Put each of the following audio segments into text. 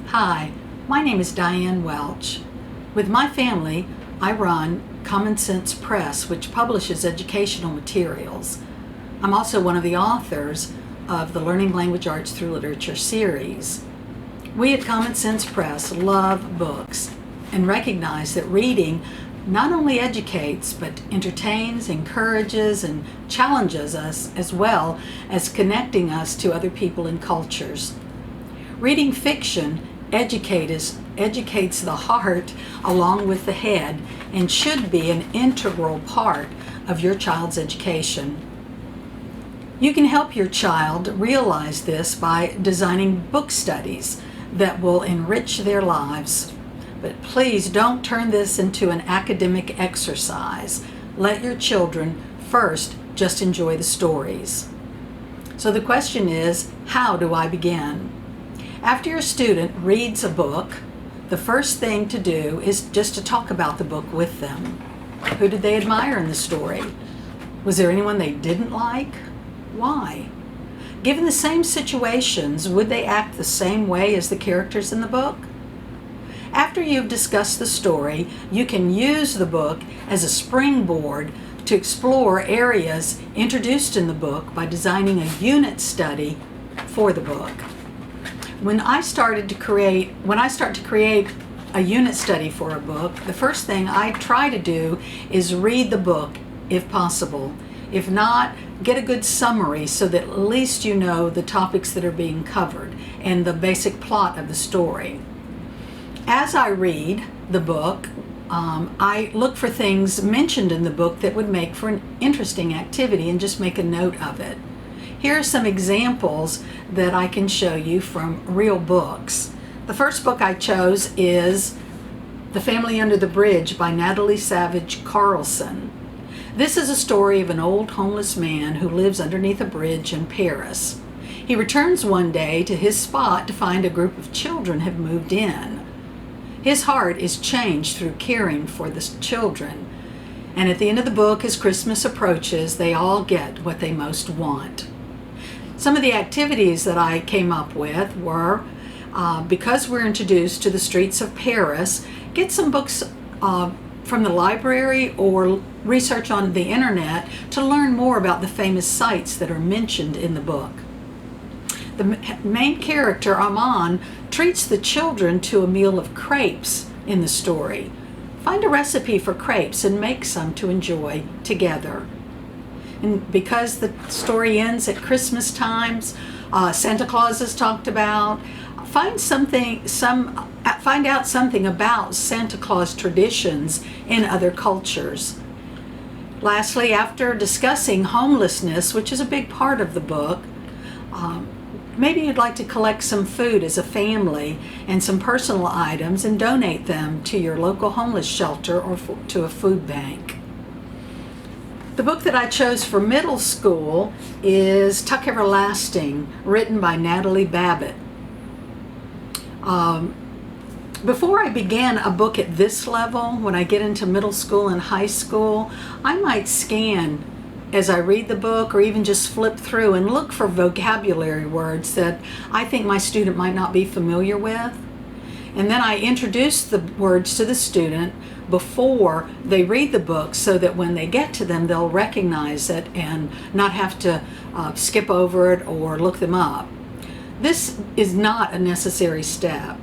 Hi, my name is Diane Welch. With my family, I run Common Sense Press, which publishes educational materials. I'm also one of the authors of the Learning Language Arts Through Literature series. We at Common Sense Press love books and recognize that reading not only educates but entertains, encourages, and challenges us, as well as connecting us to other people and cultures. Reading fiction educates the heart along with the head and should be an integral part of your child's education. You can help your child realize this by designing book studies that will enrich their lives. But please don't turn this into an academic exercise. Let your children first just enjoy the stories. So the question is, how do I begin? After your student reads a book, the first thing to do is just to talk about the book with them. Who did they admire in the story? Was there anyone they didn't like? Why? Given the same situations, would they act the same way as the characters in the book? After you've discussed the story, you can use the book as a springboard to explore areas introduced in the book by designing a unit study for the book. When I start to create a unit study for a book, the first thing I try to do is read the book if possible. If not, get a good summary so that at least you know the topics that are being covered and the basic plot of the story. As I read the book, I look for things mentioned in the book that would make for an interesting activity and just make a note of it. Here are some examples that I can show you from real books. The first book I chose is The Family Under the Bridge by Natalie Savage Carlson. This is a story of an old homeless man who lives underneath a bridge in Paris. He returns one day to his spot to find a group of children have moved in. His heart is changed through caring for the children. And at the end of the book, as Christmas approaches, they all get what they most want. Some of the activities that I came up with were, because we're introduced to the streets of Paris, get some books from the library or research on the internet to learn more about the famous sites that are mentioned in the book. The main character, Aman, treats the children to a meal of crepes in the story. Find a recipe for crepes and make some to enjoy together. And because the story ends at Christmas times, Santa Claus is talked about. Find out something about Santa Claus traditions in other cultures. Lastly, after discussing homelessness, which is a big part of the book, maybe you'd like to collect some food as a family and some personal items and donate them to your local homeless shelter or to a food bank. The book that I chose for middle school is Tuck Everlasting, written by Natalie Babbitt. Before I begin a book at this level, when I get into middle school and high school, I might scan as I read the book or even just flip through and look for vocabulary words that I think my student might not be familiar with. And then I introduce the words to the student before they read the book so that when they get to them, they'll recognize it and not have to skip over it or look them up. This is not a necessary step.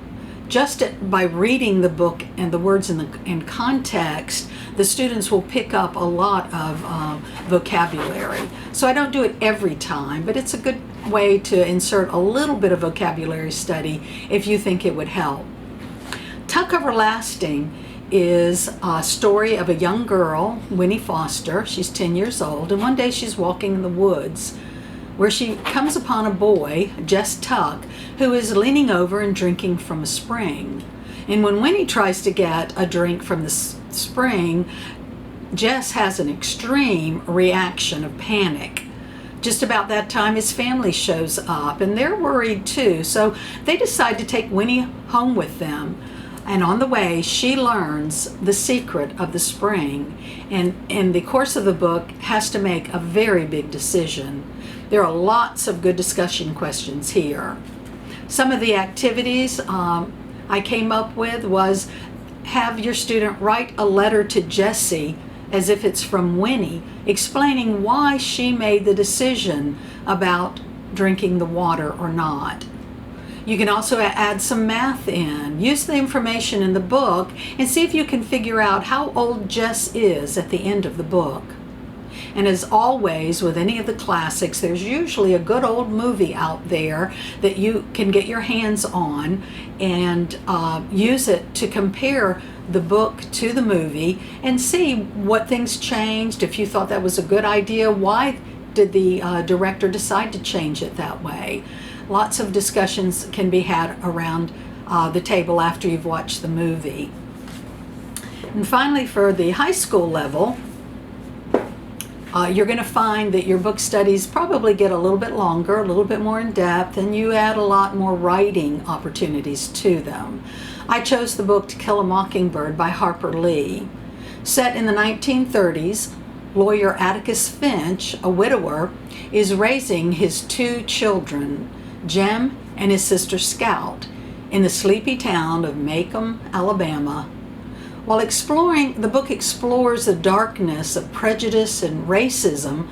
Just by reading the book and the words in context, the students will pick up a lot of vocabulary. So I don't do it every time, but it's a good way to insert a little bit of vocabulary study if you think it would help. Tuck Everlasting is a story of a young girl, Winnie Foster. She's 10 years old, and one day she's walking in the woods where she comes upon a boy, Jess Tuck, who is leaning over and drinking from a spring. And when Winnie tries to get a drink from the spring, Jess has an extreme reaction of panic. Just about that time, his family shows up, and they're worried too, so they decide to take Winnie home with them. And on the way, she learns the secret of the spring, and in the course of the book has to make a very big decision. There are lots of good discussion questions here. Some of the activities I came up with was have your student write a letter to Jessie as if it's from Winnie, explaining why she made the decision about drinking the water or not. You can also add some math in. Use the information in the book and see if you can figure out how old Jess is at the end of the book. And as always, with any of the classics, there's usually a good old movie out there that you can get your hands on and use it to compare the book to the movie and see what things changed. If you thought that was a good idea, why did the director decide to change it that way? Lots of discussions can be had around the table after you've watched the movie. And finally, for the high school level, you're going to find that your book studies probably get a little bit longer, a little bit more in depth, and you add a lot more writing opportunities to them. I chose the book To Kill a Mockingbird by Harper Lee. Set in the 1930s, lawyer Atticus Finch, a widower, is raising his two children, Jem and his sister Scout, in the sleepy town of Macomb, Alabama. While the book explores the darkness of prejudice and racism,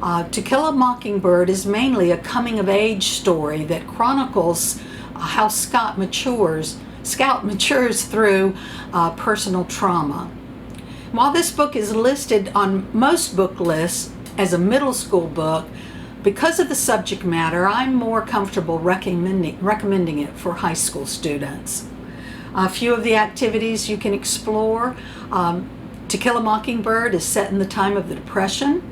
To Kill a Mockingbird is mainly a coming-of-age story that chronicles how Scout matures through personal trauma. While this book is listed on most book lists as a middle school book, because of the subject matter, I'm more comfortable recommending it for high school students. A few of the activities you can explore. To Kill a Mockingbird is set in the time of the Depression.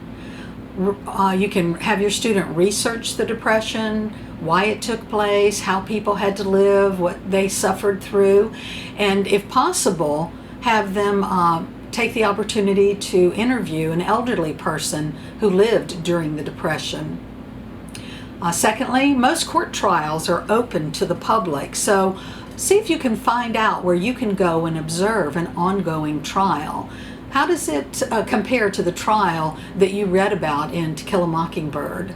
You can have your student research the Depression, why it took place, how people had to live, what they suffered through, and if possible, have them take the opportunity to interview an elderly person who lived during the Depression. Secondly, most court trials are open to the public, so see if you can find out where you can go and observe an ongoing trial. How does it compare to the trial that you read about in To Kill a Mockingbird?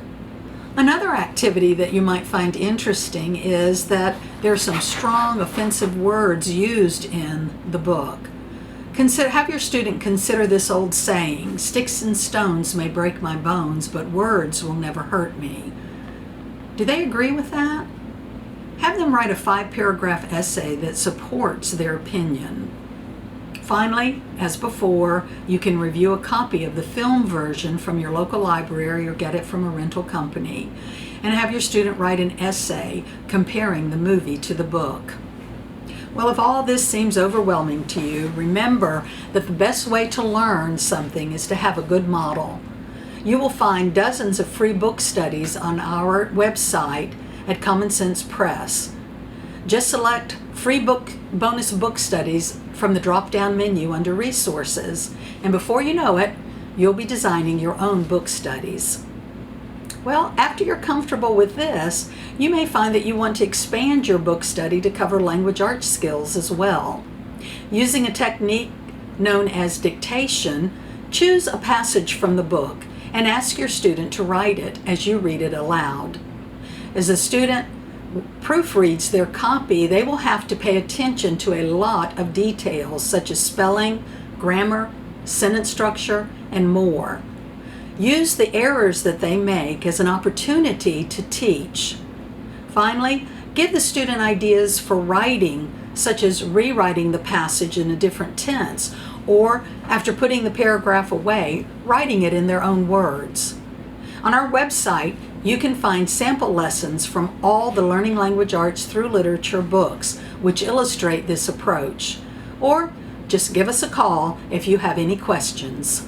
Another activity that you might find interesting is that there are some strong offensive words used in the book. Have your student consider this old saying, "Sticks and stones may break my bones, but words will never hurt me." Do they agree with that? Have them write a 5-paragraph essay that supports their opinion. Finally, as before, you can review a copy of the film version from your local library or get it from a rental company, and have your student write an essay comparing the movie to the book. Well, if all this seems overwhelming to you, remember that the best way to learn something is to have a good model. You will find dozens of free book studies on our website at Common Sense Press. Just select free bonus book studies from the drop-down menu under Resources, and before you know it, you'll be designing your own book studies. Well, after you're comfortable with this, you may find that you want to expand your book study to cover language arts skills as well. Using a technique known as dictation, choose a passage from the book and ask your student to write it as you read it aloud. As the student proofreads their copy, they will have to pay attention to a lot of details such as spelling, grammar, sentence structure, and more. Use the errors that they make as an opportunity to teach. Finally, give the student ideas for writing, such as rewriting the passage in a different tense, or after putting the paragraph away, writing it in their own words. On our website, you can find sample lessons from all the Learning Language Arts Through Literature books, which illustrate this approach. Or just give us a call if you have any questions.